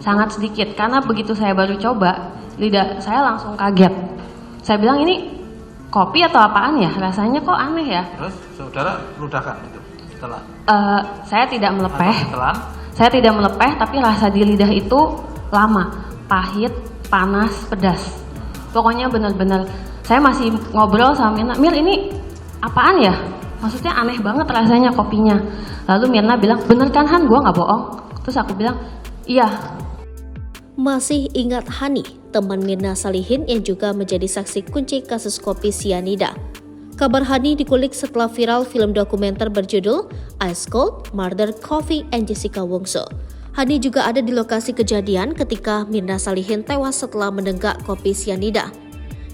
Sangat sedikit, karena begitu saya baru coba, lidah saya langsung kaget. Saya bilang, ini kopi atau apaan ya? Rasanya kok aneh ya? Terus saudara ludahkan itu setelah? Saya tidak melepeh. Setelah? Saya tidak melepeh, tapi rasa di lidah itu lama, pahit, panas, pedas. Pokoknya benar-benar, saya masih ngobrol sama Mirna, Mir ini apaan ya? Maksudnya aneh banget rasanya kopinya. Lalu Mirna bilang, bener kan Han, gue gak bohong. Terus aku bilang, iya. Masih ingat Hani, teman Mirna Salihin yang juga menjadi saksi kunci kasus kopi sianida. Kabar Hani dikulik setelah viral film dokumenter berjudul Ice Cold, Murder Coffee and Jessica Wongso. Hani juga ada di lokasi kejadian ketika Mirna Salihin tewas setelah menenggak kopi sianida.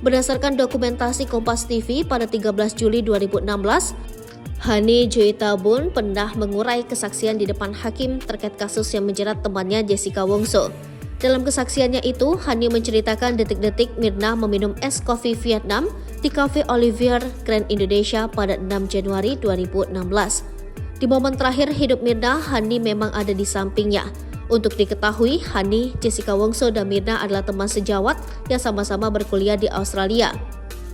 Berdasarkan dokumentasi Kompas TV pada 13 Juli 2016, Hani Juitabun pernah mengurai kesaksian di depan hakim terkait kasus yang menjerat temannya Jessica Wongso. Dalam kesaksiannya itu, Hani menceritakan detik-detik Mirna meminum es kopi Vietnam di Cafe Olivier Grand Indonesia pada 6 Januari 2016. Di momen terakhir hidup Mirna, Hani memang ada di sampingnya. Untuk diketahui, Hani, Jessica Wongso, dan Mirna adalah teman sejawat yang sama-sama berkuliah di Australia.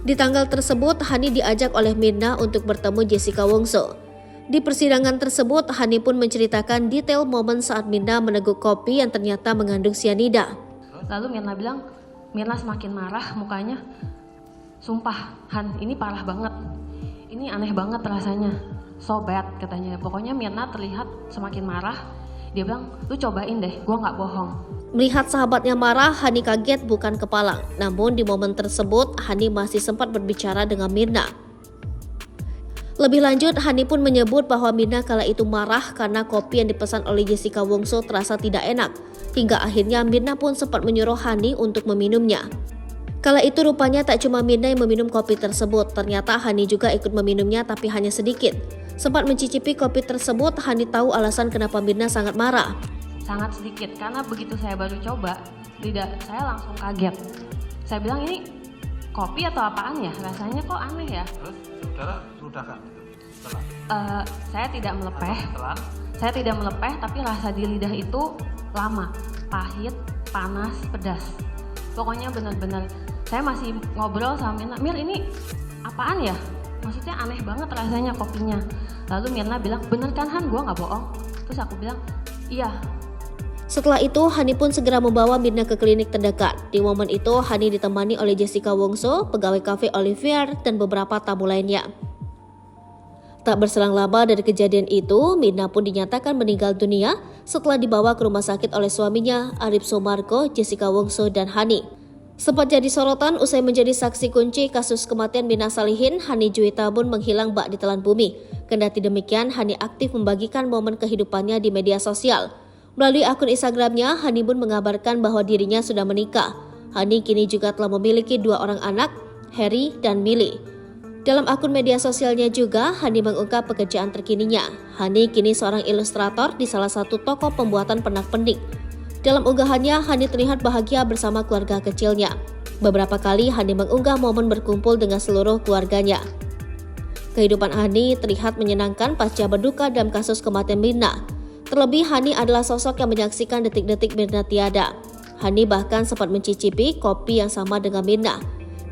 Di tanggal tersebut, Hani diajak oleh Mirna untuk bertemu Jessica Wongso. Di persidangan tersebut, Hani pun menceritakan detail momen saat Mirna meneguk kopi yang ternyata mengandung sianida. Lalu Mirna bilang, Mirna semakin marah mukanya. Sumpah, Han, ini parah banget. Ini aneh banget rasanya. So bad katanya. Pokoknya Mirna terlihat semakin marah. Dia bilang, lu cobain deh, gue gak bohong. Melihat sahabatnya marah, Hani kaget bukan kepalang. Namun di momen tersebut, Hani masih sempat berbicara dengan Mirna. Lebih lanjut, Hani pun menyebut bahwa Mirna kala itu marah karena kopi yang dipesan oleh Jessica Wongso terasa tidak enak. Hingga akhirnya Mirna pun sempat menyuruh Hani untuk meminumnya. Kala itu rupanya tak cuma Mirna yang meminum kopi tersebut, ternyata Hani juga ikut meminumnya tapi hanya sedikit. Sempat mencicipi kopi tersebut, Hani tahu alasan kenapa Mirna sangat marah. Sangat sedikit, karena begitu saya baru coba, lidah saya langsung kaget. Saya bilang, ini kopi atau apaan ya? Rasanya kok aneh ya? Terus saudara ludahkan itu setelah? Saya tidak melepeh. Setelah? Saya tidak melepeh, tapi rasa di lidah itu lama, pahit, panas, pedas. Pokoknya benar-benar, saya masih ngobrol sama Mirna, Mir ini apaan ya? Maksudnya aneh banget rasanya kopinya. Lalu Mirna bilang, bener kan Han, gue gak bohong. Terus aku bilang, iya. Setelah itu, Hani pun segera membawa Mirna ke klinik terdekat. Di momen itu, Hani ditemani oleh Jessica Wongso, pegawai Cafe Olivier, dan beberapa tamu lainnya. Tak berselang lama dari kejadian itu, Mirna pun dinyatakan meninggal dunia setelah dibawa ke rumah sakit oleh suaminya, Arif Sumarko, Jessica Wongso, dan Hani. Sempat jadi sorotan usai menjadi saksi kunci kasus kematian Mirna Salihin, Hani Juitabun menghilang bak ditelan bumi. Kendati demikian, Hani aktif membagikan momen kehidupannya di media sosial. Melalui akun Instagramnya, Hani pun mengabarkan bahwa dirinya sudah menikah. Hani kini juga telah memiliki 2 orang anak, Harry dan Millie. Dalam akun media sosialnya juga, Hani mengungkap pekerjaan terkininya. Hani kini seorang ilustrator di salah satu toko pembuatan pernak-pernik. Dalam unggahannya, Hani terlihat bahagia bersama keluarga kecilnya. Beberapa kali Hani mengunggah momen berkumpul dengan seluruh keluarganya. Kehidupan Hani terlihat menyenangkan pasca berduka dalam kasus kematian Mirna. Terlebih, Hani adalah sosok yang menyaksikan detik-detik Mirna tiada. Hani bahkan sempat mencicipi kopi yang sama dengan Mirna.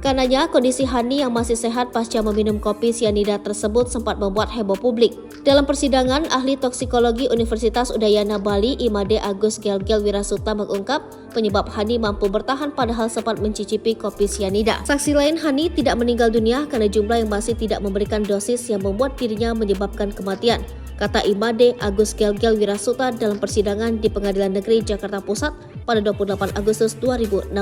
Karenanya, kondisi Hani yang masih sehat pasca meminum kopi sianida tersebut sempat membuat heboh publik. Dalam persidangan, ahli toksikologi Universitas Udayana Bali, Imade Agus Gelgel Wirasuta mengungkap penyebab Hani mampu bertahan padahal sempat mencicipi kopi sianida. Saksi lain, Hani tidak meninggal dunia karena jumlah yang masih tidak memberikan dosis yang membuat dirinya menyebabkan kematian, kata Imade Agus Gelgel Wirasuta dalam persidangan di Pengadilan Negeri Jakarta Pusat pada 28 Agustus 2016.